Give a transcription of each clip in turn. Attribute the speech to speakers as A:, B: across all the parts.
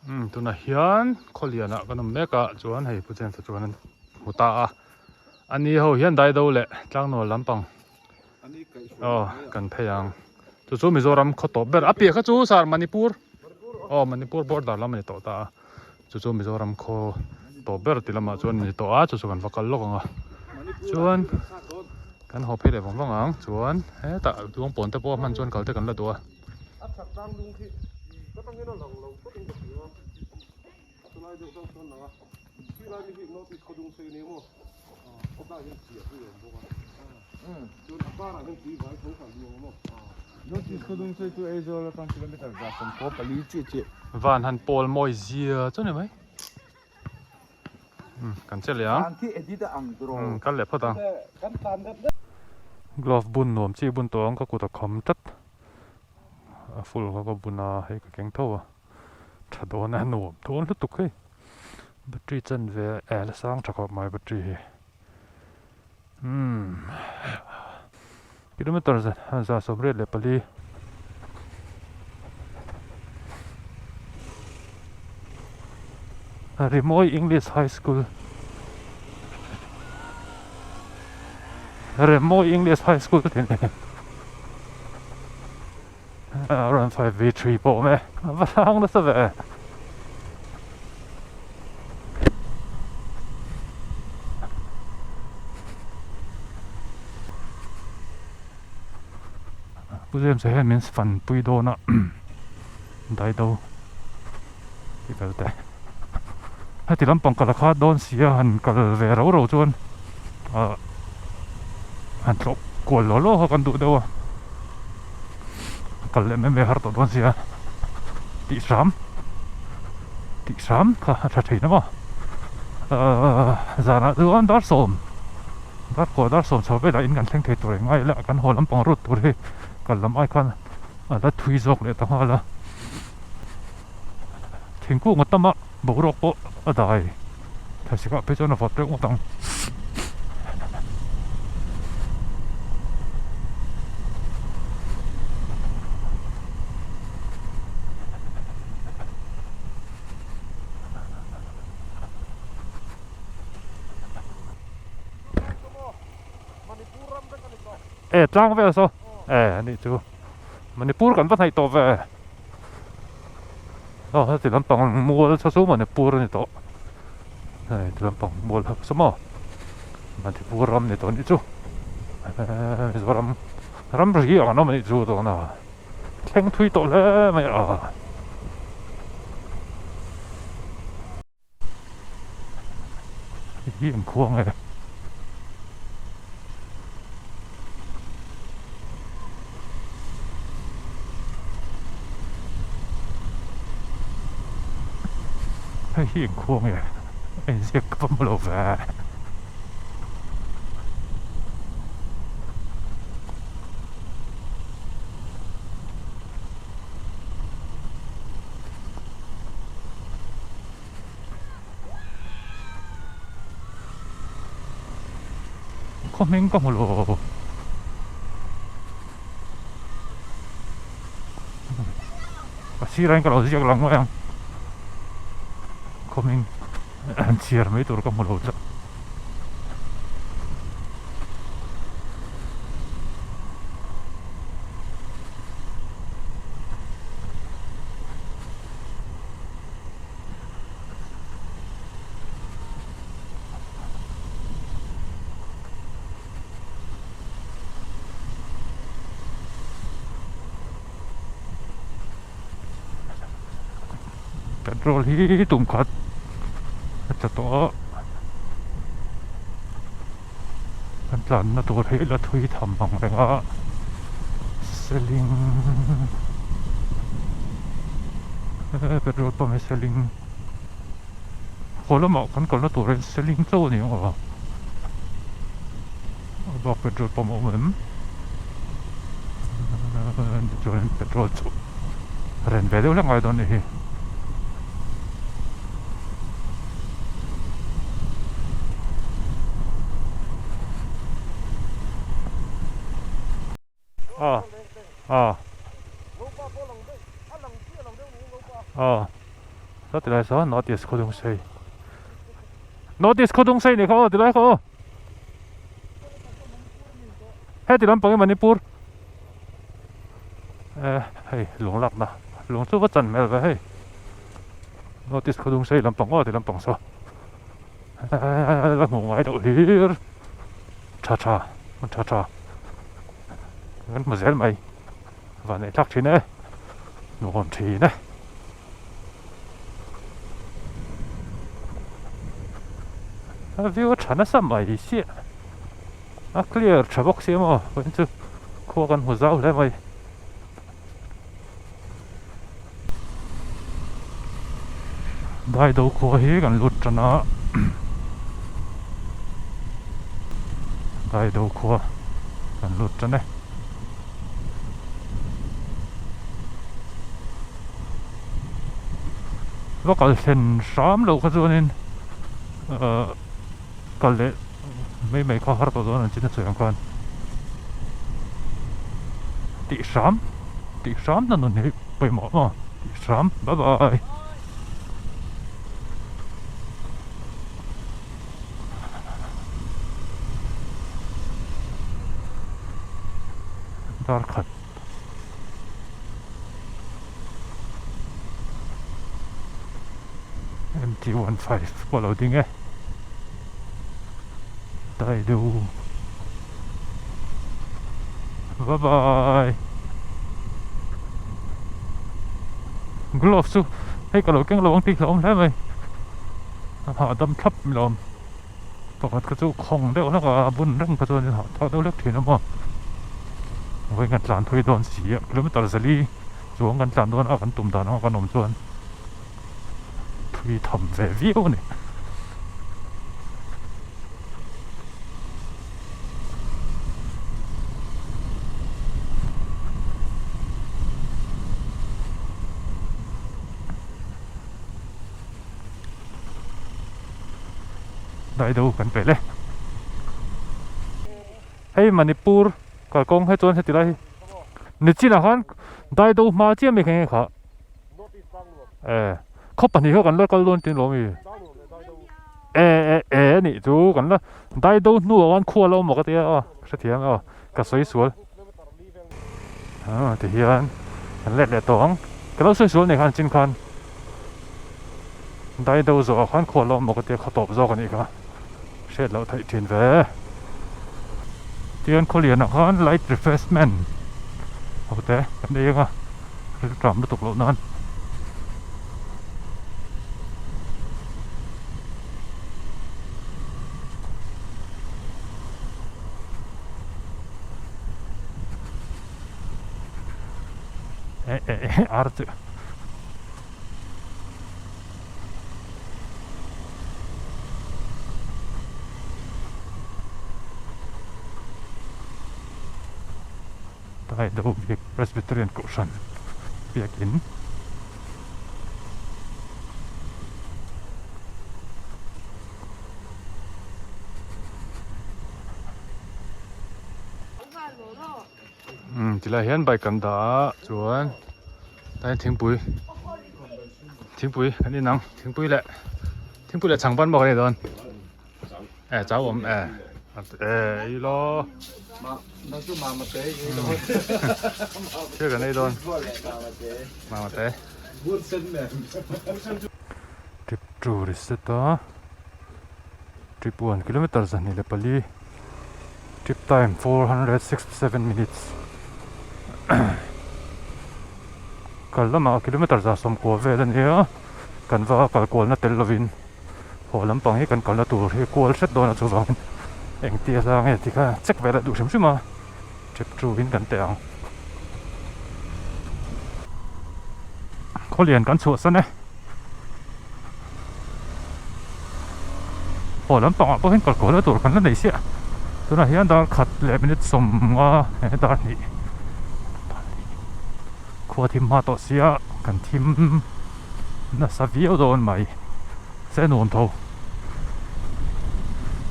A: tụi này hiền Korean á cái nấm mẹ cả chuan hay phụ chân chuan hụt ta anh đi hầu hiền đại đâu lệ trang nồi lắm bằng cần thấy rằng chú Mizoram khó tổ bер apie cái chú sar Manipur Manipur border lắm mình tổ ta chú Mizoram khó tổ bер thì làm chuan mình tổ chú cần vakal lok nga chuan kan hộp hết để vòng vòng ang chuan hết ta luồng bồn ta po man chuan cầu te kan la tua van han pol moi zia cho này mấy kan che liang kan le phata glove bun nom chi bun tong ka ku ta khom tat full ka buna he ka keng tho thado na nom thon lu tuk he battery chen ve el sang thakop mai battery kilometer za sobre le pali Remoi English High School Remoi English High School around 5v3 bộ mẹ vad fan det så väl Pujem se means fan pui do na dai do ti vel te hati lampang kala kha don sia han kal ve ro ro chuan han tlok kol lo lo ha kan du dewa kal le me har to don sia ti sam kha tha thei na ma zana duan dar som so be la in kan thleng thei tur ngai la kan hol lampang rut tur he kal lam ai khan ala thui jok le ta hala thingku ngatama borok po adai thasika pe chona fotre ngotang trang về sao đi chú Manipur kan bắt hay to về thì làm bằng mua cho số Manipur này to này thì làm bằng mua hợp số mà Manipur ram này to đi chú ram gì à nó mới chú to na khen thui to lên mày hiểm khuang này hiểm khuang này anh sẽ có một lỗ về comment có một lỗ xí ra cái lỗ gì lắm vậy comment anh chia mấy tụi có một lỗ chứ petrol hi tụm khát cho to anh lần nó tôi thấy là thui thầm bằng cái đó selling petrol pump selling hồi đó mà còn nó tôi selling châu này mà bảo petrol pump mình cho nên petrol châu ren về đâu là ngay đó này đó từ đây sao North East có đông xây North East có đông xây này không từ đây không hết từ Lampang Manipur hey lung lạc na lung số vật chân mèo vậy hey North East có đông xây Lampang từ Lampang sao là một ngày đầu hier cha cha ngân mà dễ mày và này chắc thế này nó còn thì này view chả sao mày xí clear chả bóc xí mà vẫn chưa khoaกันหัวเจ้าได้ไหมได้ดูขวาเฮกันหลุดจะนะได้ดูขวากันหลุดจะเนี่ยว่าก็เห็น3โลก็ส่วนนึงก็เลยไม่เข้าหาตัวนั้นจิตใจกันตีสามนั่นนี่ไปหมดตีสามบ๊ายบายดาร์คัดMT-15 followดิ้งได้ดูบ๊ายบายกลัวสู้ให้กระโดดแกงระวังตีลมได้ไหมหาดำทับลมปกติกระจูคงได้แล้วก็บุญเรื่องกระจูนี่หาเท่าเล็กทีนะมั้งไว้กันจานถ้วยโดนสีหรือไม่ตัดสลีสวงกันจานโดนเอากันตุ่มตาเอากันนมชวนถ้วยทำแบบวิวนี่ได้ดูกันไปเลยให้มณิปุรก็คงให้จนให้ติดไรนี่จีน่ะฮันได้ดูมาเจียไม่แข็งค่ะเขาปั่นที่เขากันแล้วก็ล้วนจริงหรอมีนี่ดูกันแล้วได้ดูนู่นวันขั้วเราหมดก็เตี้ยเสถียรก็สวยสวยที่เฮียนกันเล็ดตองก็เราสวยสวยในการจินคันได้ดูจะขันขั้วเราหมดก็เตี้ยเขาตบจอกันอีกอ่ะเช็ดเราไทยจีนเว้เตียนเขาเรียนนะฮัน light refreshment โอเคกันได้ยังอ่ะเรื่องกล่อมตกลงนั้นอาร์ตได้ดูเบียก Presbyterian Caution เบียกอินทีละเห็นใบกันดาจวนได้ทิ้งปุ๋ยอันนี้นังทิ้งปุ๋ยแหละช่างบ้านบอกเลยโดนเจ้าผมอีโลมาสู้มาเตะเชื่อกันได้โดนมาเตะทริปทูริสต์ต่อทริป1 kilometerสันนี่เลยปลีtrip time 467 minutes กันละมากิโลเมตรจะสมควรเวลานี้กันว่ากันกวนน่ะเตลวินพอลำปังให้กันละตัวที่กวนเสร็จโดนจุฟังเอ็งเตี้ยสังเฮติค่ะเช็คเวลาดูชิมมาทริปทูวินกันเตียงเขาเรียนกันสวดซะเนี่ยพอลำปังพอเห็นกันกวนละตัวกันละไหนเสียตัวนั้นเห็นดาร์ขัดเล็บนิดสมว่าดาร์นี่ขวดทิมมาต่อเสียกันทิมน่าสวีเอาโดนไหมเส้นนนท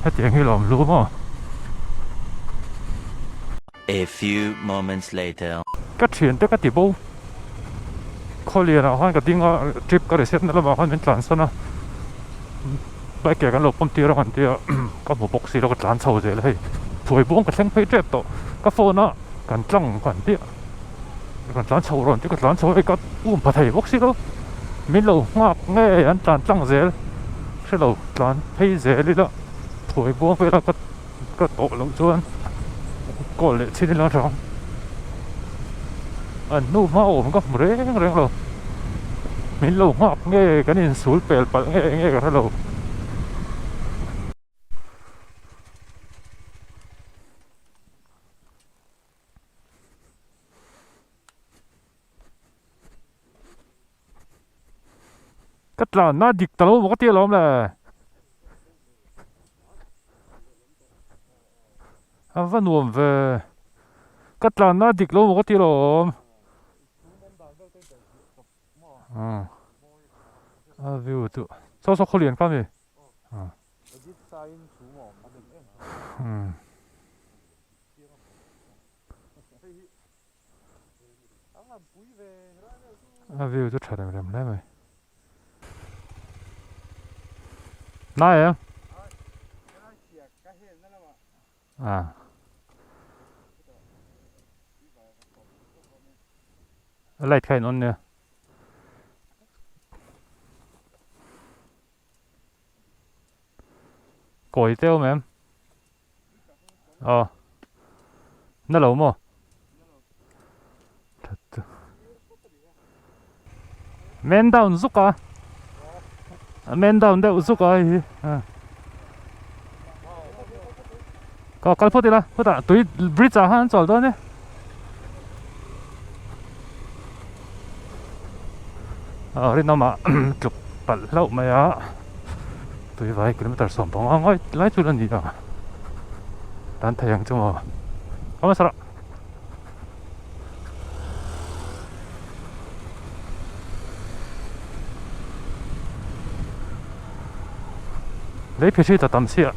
A: ให้เตียงให้หลอมรู้มั้ง
B: A few moments later
A: ก็เฉียนแต่ก็ติบู Korea na han ka dinga trip ka reset na lama han min tlan sana bai ke kan lo pom ti ra han ti ka bo box si lo ka tlan chho je le hei thoi buang ka thleng phei trep to ka phone na kan tlang kan ti kan tlan chho ron ti ka tlan chho ka pa thai box si lo min lo ngak nge an tlang zel se lo tlan phei je li la thoi buang phei la ka to lo chuan ko le chi la thong anh nu ma ôm có reng reng lo mình lo ngọc nghe cái nên sủi bèl bèl nghe cái lo cắt là nó dịch tao một cái tia lắm nè vẫn nuông về cắt là nó dịch luôn một cái tia lắm view tụ sao sao khó liền cái gì view rất trời đẹp đấy mày này em lại cái nón nè cối tiêu mà em nó lâu mà men down giúp à men down để giúp à có cái phốt đi là phốt à túi bridge à han chọn đó nhé đi nó mà chụp bật lâu mày á túi vài km sống bằng ngay lái chú lần gì đó đàn thái阳좀 가만 살아 lấy phía trước tầm xịa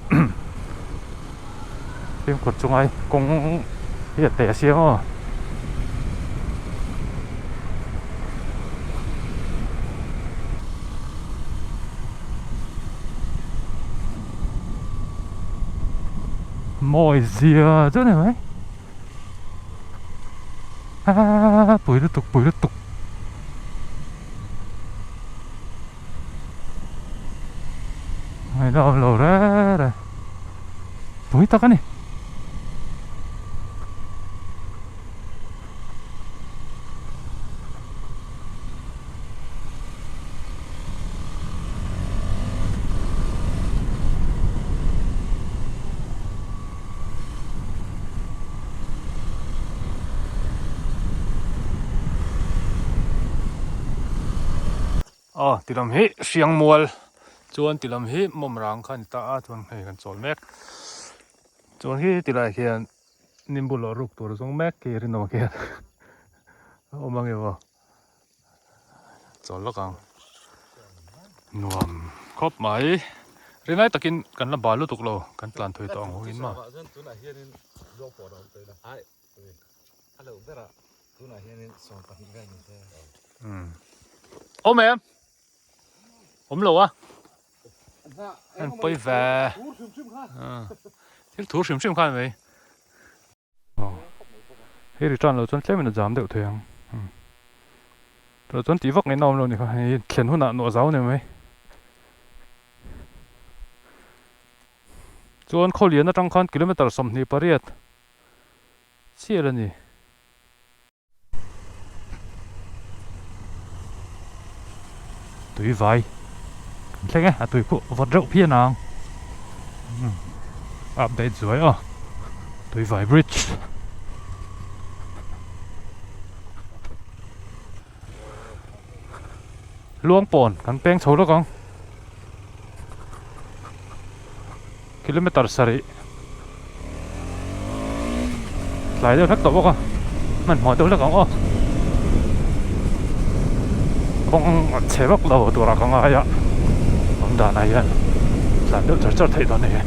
A: phim cột chung ai cũng hiện tẻ xịa mà mồi dìa chỗ này mấy bụi liên tục mày đâu lồ ra rồi bụi tao cái này thì làm hết xiang mual chuan thì làm hết mồm răng khăn ta chuan hay cần chọn mét chuan hết thì lại hiện niềm buồn lo rục tuổi giống mét kia trên nó kia ôm bằng cái vào chọn lắc ang nuam khóc máy rồi này ta kinh cần làm bài lúc tục lo cần plan thuê tàu hồ in mà ôm em ôm lẩu à anh bay về cái thủ sớm sớm khai vậy thế thì chọn là chọn chế mình là giảm đều thôi anh rồi chọn tí vóc này nôm luôn thì hay khiến hôn nạn nọ giáo này mấy chọn khâu liền nó trong con km sầm thì Paris chia là gì túi vải thế nghe túi cụ vật rộng phía nào update dưới túi vải bridge luông bồn cắn beng xấu đó con km sari lại đâu thắt tổ con mình hỏi tôi là con con chế bóc đầu tôi là con ai ạ ông đàn này là được cho thấy đó này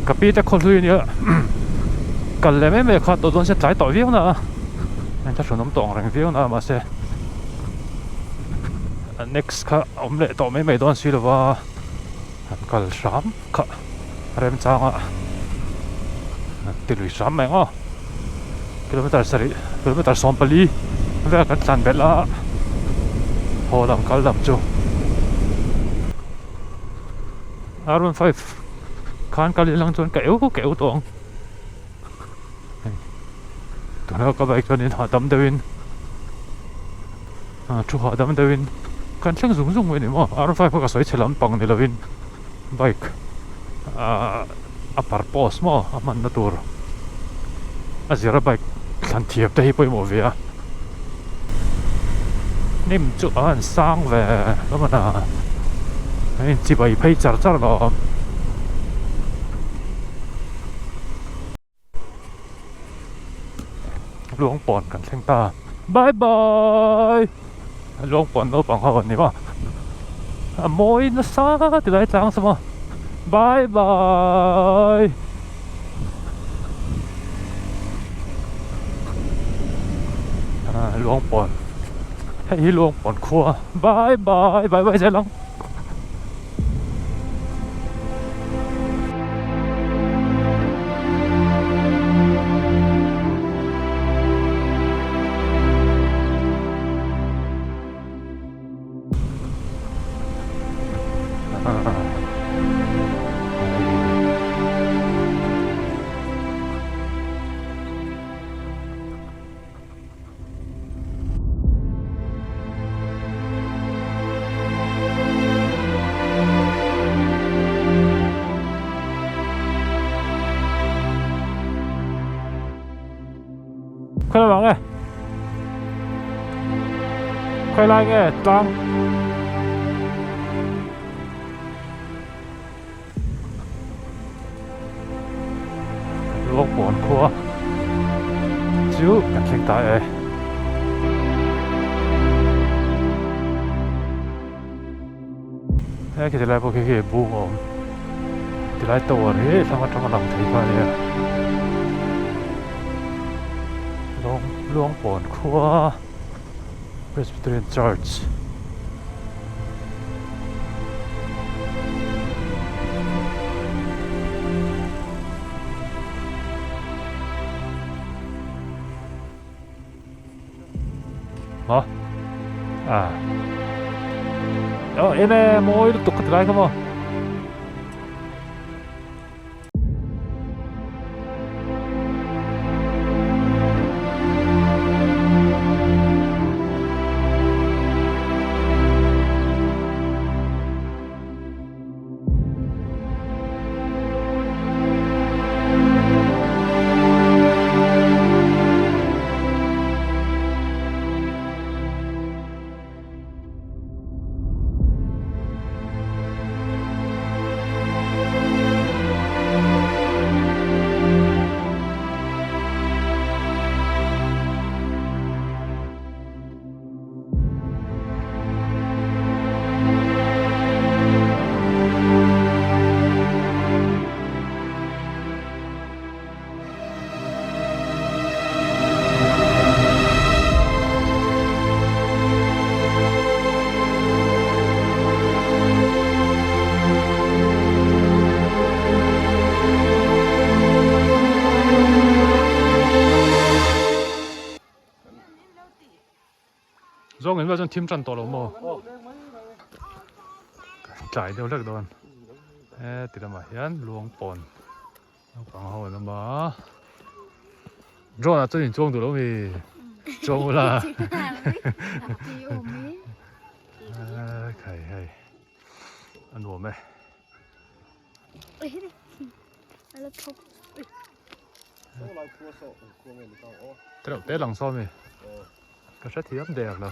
A: cà phê chắc không thuê nữa cần lấy mấy mẹ khát tôi sẽ trái tỏi viếng nữa anh ta chuẩn nắm tỏng rằng viếng nữa mà sẽ next khá ông lệ tỏi mấy mẹ tôi suy là vào cần sắm khá rem trang à từ sắm mẹ ngó kilometer Sompali về cái chân bét lá hồ làm cá làm chú R15 khan cái lang chuan kéo tuồng tụi nó có bike cho nên họ đâm đewin chú họ đâm đewin kan tlang zung vậy mà R5 ka soi chelam pang ni lovin bike upper post mo aman na tur azira bike kan thiep te hi poi mo via nim chu an sang ve lama na ai chi bai phei char lo luang pon kan thleng ta bye bye luang pon no pang hawan ni ma moi na sa ti lai chang sa mo bye bye luang pon hay luang pon khua bye bye bye bye sai long khoai lang nghe khoai lang nghe tăng luộc bún khua chú cần sinh tại ấy cái thì lại có cái buông ổn thì lại tổ đấy xong trong lòng thấy qua này luang pon khua Presbyterian Church hả em mỗi lúc tục cái không à do người vào trong team trần tổ lồng mồ trải đều rất đòn thì là mà hiện luồng pon bằng hồ là mà rồi là tôi nhìn chuông từ lúc thì chuông là hay ăn uống mày thế đâu tết lòng sau mày cái rất hiếm đẹp rồi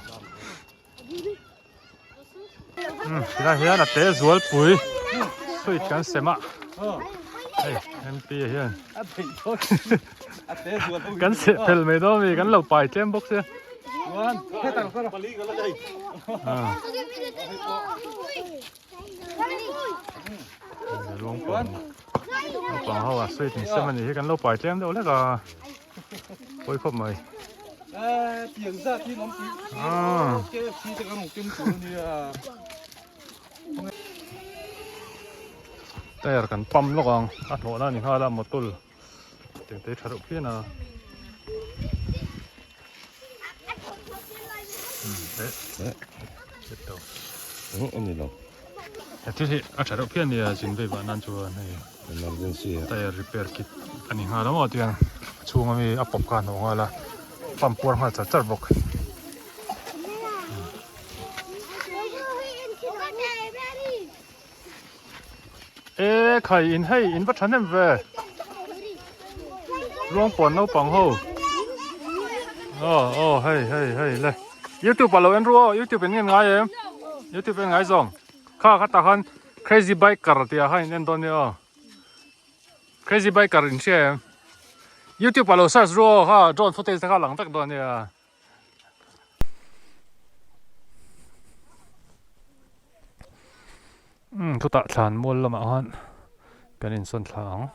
A: thì là hiện là té ruột bụi thôi chẳng xem ạ em bia hiện cắn sẽ phèn mấy đó vì cắn lẩu bài chém bốc xe luống pon Lâu bằng hậu à, suy thì xem mình thì cái lâu bài chém đâu đấy cả. Ôi không mày.
B: Tiếng ra thì nó cái chi cho cái một kim chủ như
A: đây là cần pump nó còn ăn hộ nó thì hoa là một tuần tiếng tây thật kia nào đấy tiếp tục
B: anh này đâu
A: thế thì ở trận đầu tiên thì chính vì bạn ăn chùa này
B: làm dân sĩ
A: đây là repair kit anh hình đó mà tiền chùa mình áp bọc can hoặc là pump qua hoa chặt bọc ê khai in hay in bắt chắn em về luôn buồn đâu bằng hô hey đây YouTube bảo anh rùa YouTube bên ngay em YouTube bên ngay xong khá ta han crazy biker thì hay nên đó nữa crazy biker in xe YouTube bảo search rùa ha drone footage khá lăng tắc đó nữa thu tạ chán mua lắm anh cái này sẵn sàng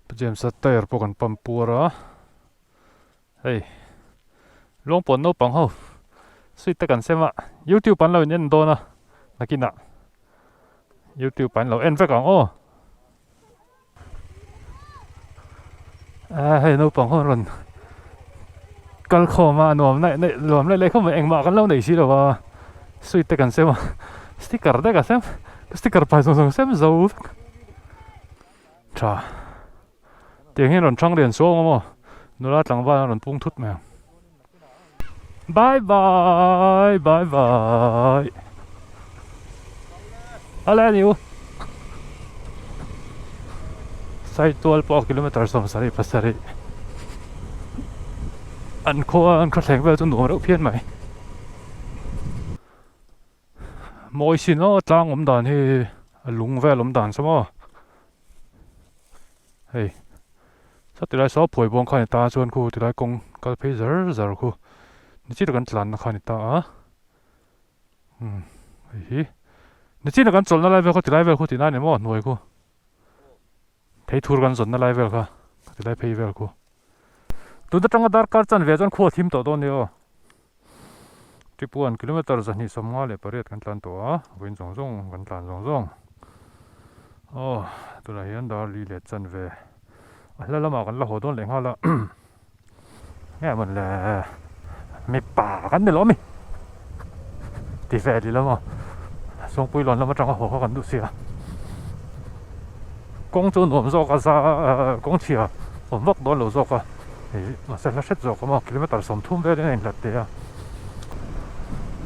A: bây giờ sẽ tayar po kan pampura hey long pon no pang ho suy ta kan xem ạ YouTube pan lo nhân do na nakina YouTube pan lo en ve kang o hey no pang ho ron kal kho ma nom lại không phải anh mà kan lo này xí đâu suy ta kan xem ạ sticker đây cả xem sticker phải xong xem dấu chà tiếng hiện trăng đèn xuống mà nó là trăng vàng rồi bung thút mèo bye bye ala niu sai 12 km xong sari pasari anh khó thèn về trong núi đâu phiền mày mỗi xin nó trang ổn đàn thì lúng về ổn đàn sao mà hey sao từ đây số phơi bông khai ta chọn khu từ đây công cái phê giờ khu你记得跟咱看你到啊咦你记得跟准那 level 佢 level 佢點解你冇內佢睇 tour 跟準那 level 佢佢來 pay level 佢都得整個 dark card 真係真酷 team 到多呢哦3.1 kilometer 真係什麼嚟不列跟咱到啊ဝင်中跟咱中哦都嚟現到離列真係來了嘛跟了好多零下了nghe mình là mày bà gắn được lắm mày thì về đi lắm mà xong bùi lon lắm mà trong hồ khó gắn được xìa công chúa nộm rồi cả sa công chia ổn vóc đó lẩu rồi cả mà sẽ là xét rồi cả mà km sống thum về đến này là thế à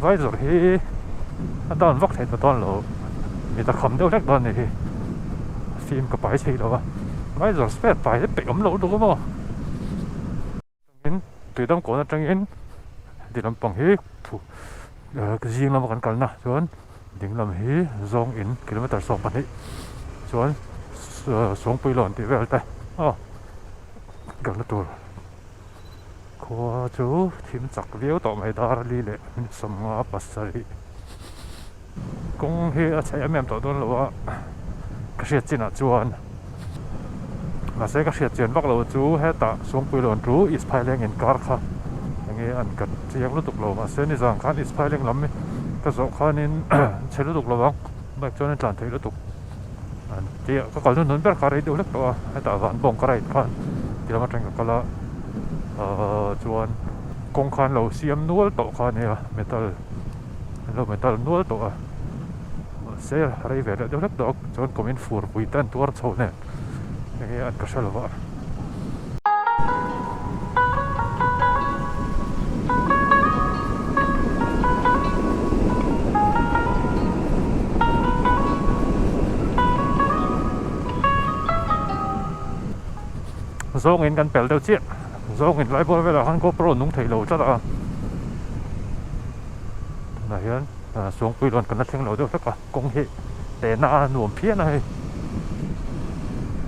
A: vậy rồi thì đòn vóc thì đòn lẩu người ta không đâu chắc đòn này thì phim cái bài gì đâu à vậy rồi spare bài để bị ấm lẩu đâu mà tùy tâm cố là trăng yên thì làm bằng hết cái gì làm còn nè chuẩn định làm hết zong in km sống bằng hết chuẩn xuống bơi lội thì về tay gần là tuổi khó chú thêm chặt véo tọt mày đa đi lệ sầm ngã bát sari cũng hết chạy em tọt đó là cái chuyện gì nè chuẩn mà sẽ cái chuyện bắt đầu chú hết ta xuống bơi lội chú is piling in car kha nghe anh cất chiếc lúa tục lầu mà sẽ đi rằng khán is piling lắm cái số khán nên chơi lúa tục lầu không bác cho nên tràn thấy lúa tục thì có còn luôn biết cái đấy đâu lắm đó hay ta vẫn bông cái đấy khán thì làm tranh cái là chuan công khán lầu xiêm nuôi tổ khán này metal nuôi tổ sẽ hay về đâu lắm đó chuan comment for bùi tên tuar sầu này nghe anh cái sao vậy do nghìn căn bèo đầu chiếc do nghìn lái bơi về là Hàn GoPro nung thấy lầu chắc là này hơn xuống quy luật cần là thiên lầu được tất cả công hệ để na nuông phía này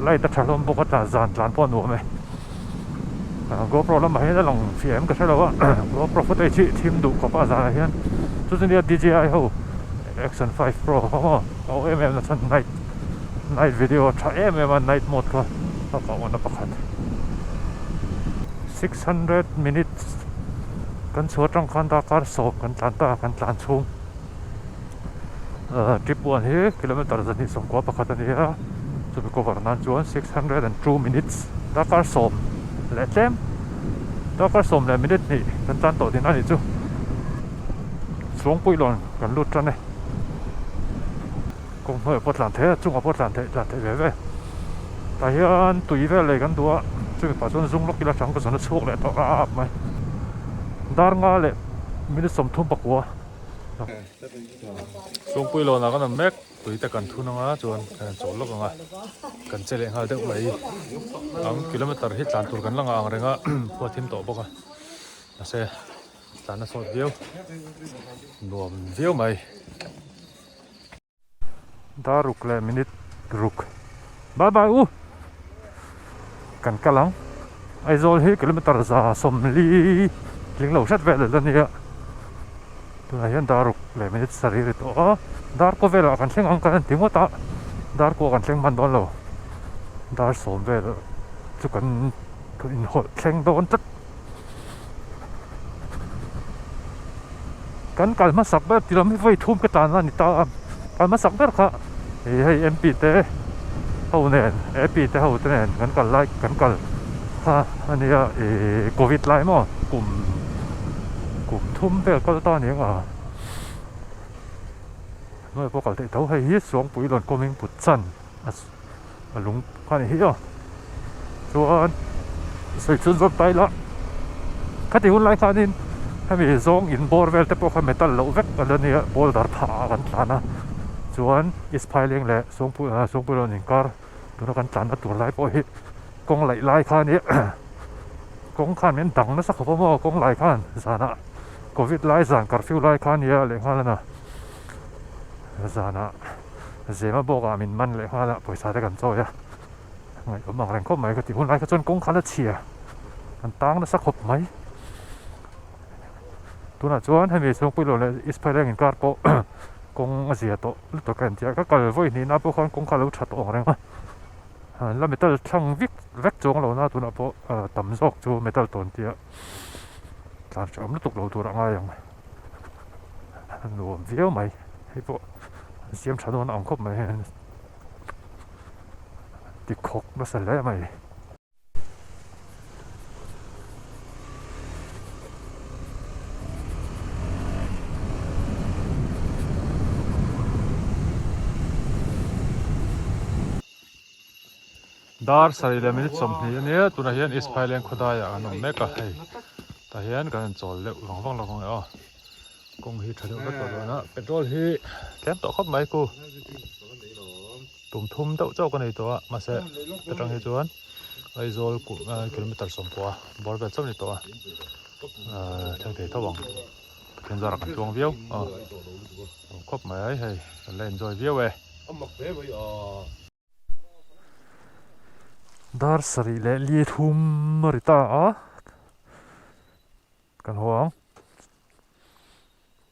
A: lại tất cả luôn bốc cả dàn po nuông này GoPro là mấy cái lòng phía em cái sao đâu á GoPro footage chị thêm đủ có bao giờ hiện chút nữa DJI hậu Action 5 Pro không em là chân này night video tha em night mode ko ka on pakhat 600 minutes kan chuat tang khan Dakar sop kan tlan chung trip 1 hi kilometer zani songkwa pakhat ania chubi cover nan chuan 602 minutes Dakar sop le tlem Dakar sop le minute ni kan tlan to din ani chu xuống bụi lòn gần lụt ra này cũng hơi bớt làm thế chung bớt làm thế về tại hiện tùy về lại gần đua chứ phải cho dùng lúc kia chẳng có nó xuống lại tao mày đang ngã lại mình sống thôn bạc quá xuống bụi lòn là cái nằm mét tùy ta cần thu nó chuan chỗ lúc ngà cần chơi lại hai được vậy km hết làn tur gần lăng ang rồi ngà qua thêm tổ bốc à xe tàn nó sốt view nuông view mày đã rục lại minute rục bye bye cần cá lăng ai rồi hết kilometer ra sông li lính lẩu sát về rồi lần này tôi nói hiện đã rục lại minute sari rồi đó đã có về là cần xem ăn cái tiếng ta đã có cần xem mặn đón lẩu đã sớm về rồi chứ cần tôi hỏi xem đón tất kan kalma sakber tiram voi thum ka tan ani ta kalma sakber kha hei mp te ho nen mp te ho te nen kan kal lai kan kal ha ania covid lai mo kum thum be kal ta ni nga noi po kal te tho hei hi suang pui lon coming put chan lung khan hi yo chuan sei chun zot tai la khati hun lai khanin hemi zong in bor vel te po kha metal lo vek kan ni bol dar pha kan tlana chuan is piling le song pu lon in kar tuna kan tlana tur lai po hi kong lai khan ni kong khan men dang na sak po mo kong lai khan zana covid lai zan curfew lai khan ya le khan na zana zema boga min man le khan la poisa te kan cho ya ngai omang reng khop mai ka ti hun lai ka chon kong khan la chia kan tang na sak khop mai tu na chuan hemi song pui lo le ispairing in kar po kong azia to to kan tia ka kal voi ni na po khan kong khalo that ong renga la metal thang vek chong lo na tu na po tam zok chu metal ton tia tlan chom lu tuk lo tu ra nga yang nuam viau mai hei po siam thadon ang khop mai ti khok na sa le mai dar sari le minute som ni ne tu na hian is phailen khodaya an om meka hei ta hian kan chol le longwang a kong hi thadeu ka to na petrol hi tlem to khop mai ku tum thum deuh chau ka nei to a ma se petang hi chuan ai zol ku kilometer som kwa bor be chom ni to a thang thei thawang ken zara kan tuang viau khop mai hei le enjoy viau e dar sari le li thum marita a kan huang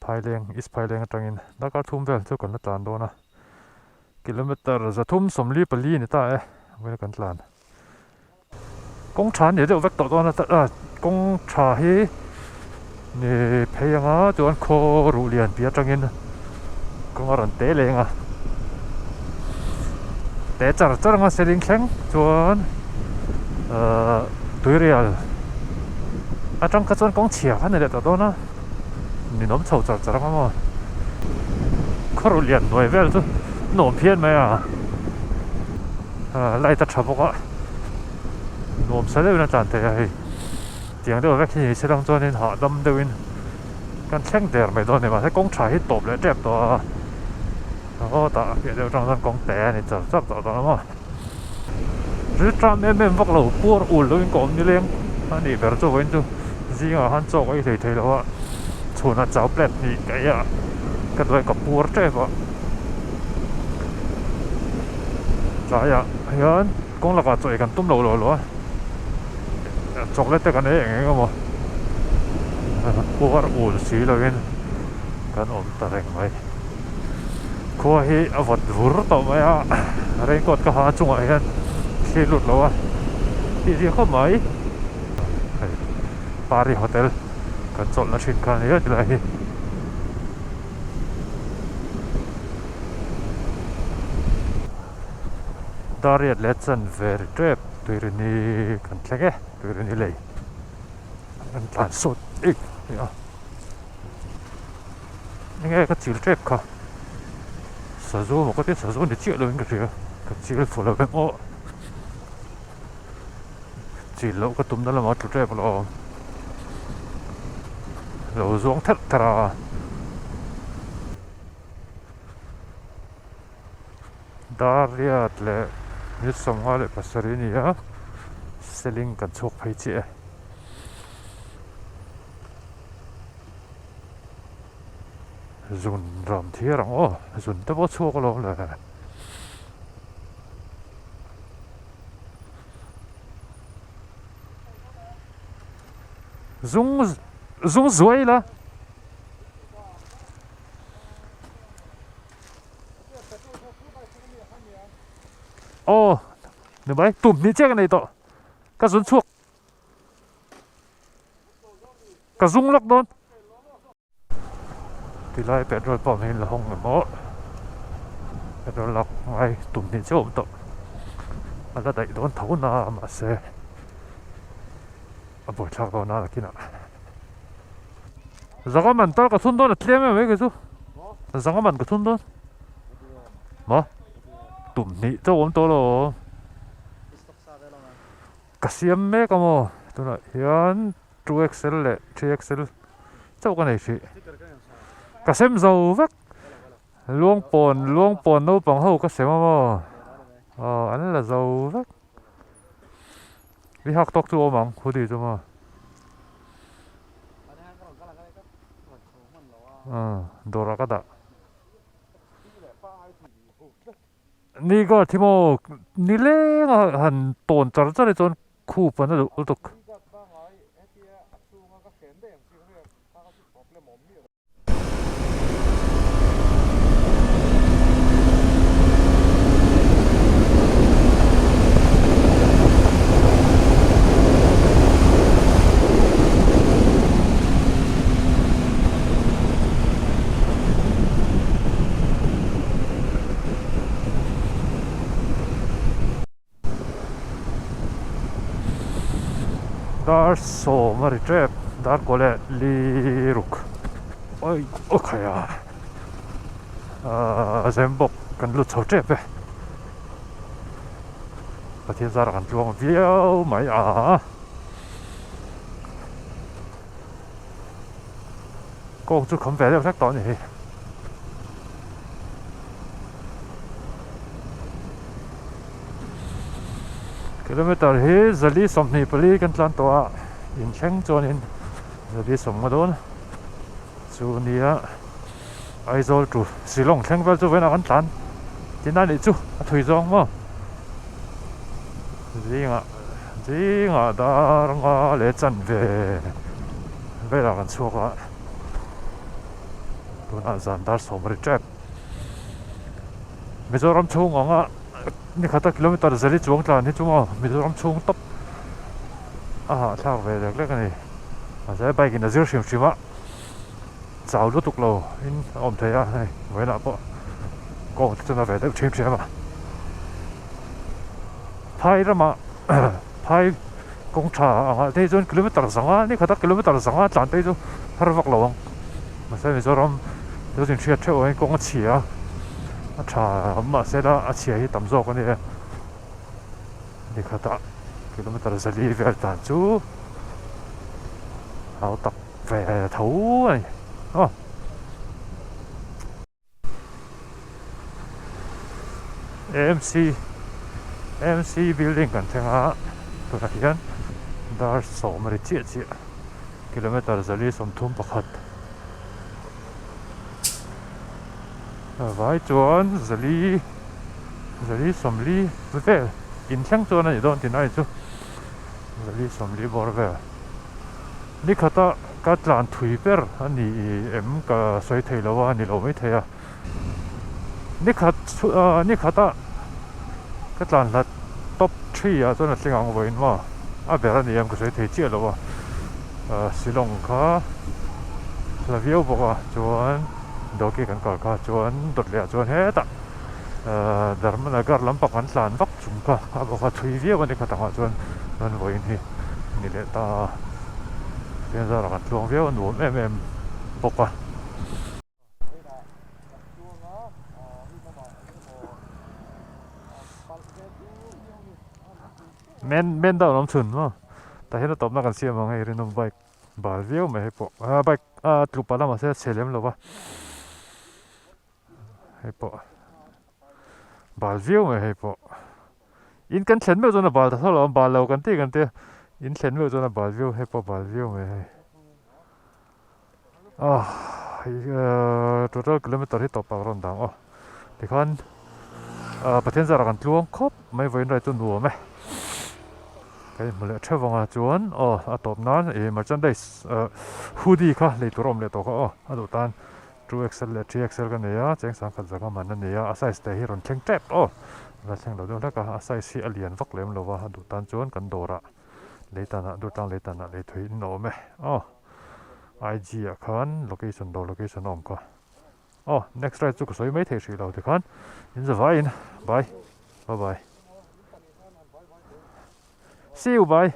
A: phaileng is phaileng atangin Dakar thum vel chu kan la tlan dona kilometer za thum somli pali ni ta wen kan tlan kong chan ye de vek to dona ta kong cha hi ni pheyanga chuan kho ru lian pia tangin kong ran te lenga te char nga selling thleng chuan tuirial atang ka chuan kong chia khan le ta dona ni nom chho char nga mo kho ru lian noi vel chu nom phian mai lai ta thabo ka nom sa le na chan te ai tiang de vek hi serang chuan in ha dam deuin kan thleng der mai don ne ma kong tha hi top le trep to ta cái điều trong con té này chở sắp đó mà rất trăm em vác lẩu cua ủn lên còn như lên anh đi về cho với chú gì ở hắn cho cái thấy đó chỗ nó cháu plét gì cái cái đôi cặp cua chơi vậy lại hiện con là cả trời cần tôm lẩu rồi chọc lên cái nàyอย่างงี้ก็mà cua ủn xí lên cái ôm ta thành vậy khua hi avot vur to maya Rain coat ka ha chunga hian khi lut lo a ti ri kho mai Paris Hotel kan chol na thin khan hi tilai hi Dariat letsan ver trip tuirini kan tleke tuirini lei an tlan sot ik ya nghe cái chiều trip kha sử dụng một cái sử dụng để chịu luôn cái gì cái chiều phụ là cái ngõ chỉ lâu cái tụm đó là một trip rồi rồi xuống thật ra Dariat le như sông hoa le pasarini á selling kan chok phai chi zun ram thirang o zun te bo chok lo le zung zung zoi la ô được mấy tụm đi chết này to các rốn chuộc cả rung lắc đón thì lại petrol pump hình là không có petrol lắc ngay tụm đi chết ổn to mà là đẩy đón thấu na mà xe à buổi chắc đó na là kia nào 잠깐만 딸까 손 돈을 틀리면 왜 계속 잠깐만 그 손 돈 뭐 tumni cho ôm to lo kasiam me ka mo tuna hian 2XL le 3XL cho cái này chị kasem dầu vắc luông pon nấu bằng hậu kasem mo anh là dầu vắc đi học tóc cho mang khu đi cho mà đồ ra cái đó 니가 티모 니랭 한 돈 짜르짜리 전 쿠폰을 어떻게 Dar so mari trap dar kole liruk oi okaya zembok kan lu chau trap pe pathian zara kan chuang viau mai ko chu khom ve le sak to ni kilometer hi zali somni pali kan tlan to a in thleng chuan in zali som ma don chu nia aizol tu silong thleng vel chu vena kan tlan tin ani chu a thui zong mo zinga daranga le chan ve vela kan chuka tuna zan dar somri trap Mizoram chung anga ni khata kilometer zali chuang tla ni chuma Mizoram chung top thak ve lek lek ani azai bike in azir shim shima chau lu tuk lo in om theya nei vela po ko chuna ve lek chim chima phai rama phai kong tha anga te jon kilometer zanga ni khata kilometer zanga tlan te chu har vak lawang ma sai Mizoram yo jin thia theu ai kong chia cha mà sẽ là chia hi tam zo cái này đi khata kilometer zali về ta chú hao tập về thấu này MC building kan thenga tu na hian dar so mari chi kilometer zali som thum pakhat vai chuan zali somli ve in thlang chuan ani don tin ai chu zali somli bor ve ni khata ka tlan thui per ani em ka soi thei lo ani lo mai theya ni khata cái là top 3 à cho nên sinh ang với mà à bé là niệm cái gì thế chia rồi Sri Lanka là view bộ chuan đó cái cảnh cả chuan đột lệ chuan hết à dar mana gar lam pak an tlan vak chung ka a bo kha thui view ani kha tanga chuan nan voin hi ni le ta pen za ra chuang view an nuam em boka men da nom chun ma ta hena top na kan siam ma ngai rin bike bal view me po bike tru pa ma se selem lo ba he po bal view me he po in kan thlen me zona bal ta tholo bal lo kan te in thlen me zona bal view he po bal view me he total kilometer hi top pa ron dang thì con bát thiên gia là con chuông khóc mấy với này tôi nuôi mấy cái một lẽ chơi vòng chuồn top non merchandise hoodie cả lấy tụi lấy tụi có đồ tan 2XL 3XL cái này á chẳng sang cái gì cái mà này á size này hi ron chênh chép và chênh đầu đó cái size hi alien vóc lem lo và đồ tan chuồn cần đồ ra lấy tan đồ tan lấy thủy nổ mấy IG à con location om có next ride chú có soi mấy thế gì đâu thì con in the vine bye bye see you bye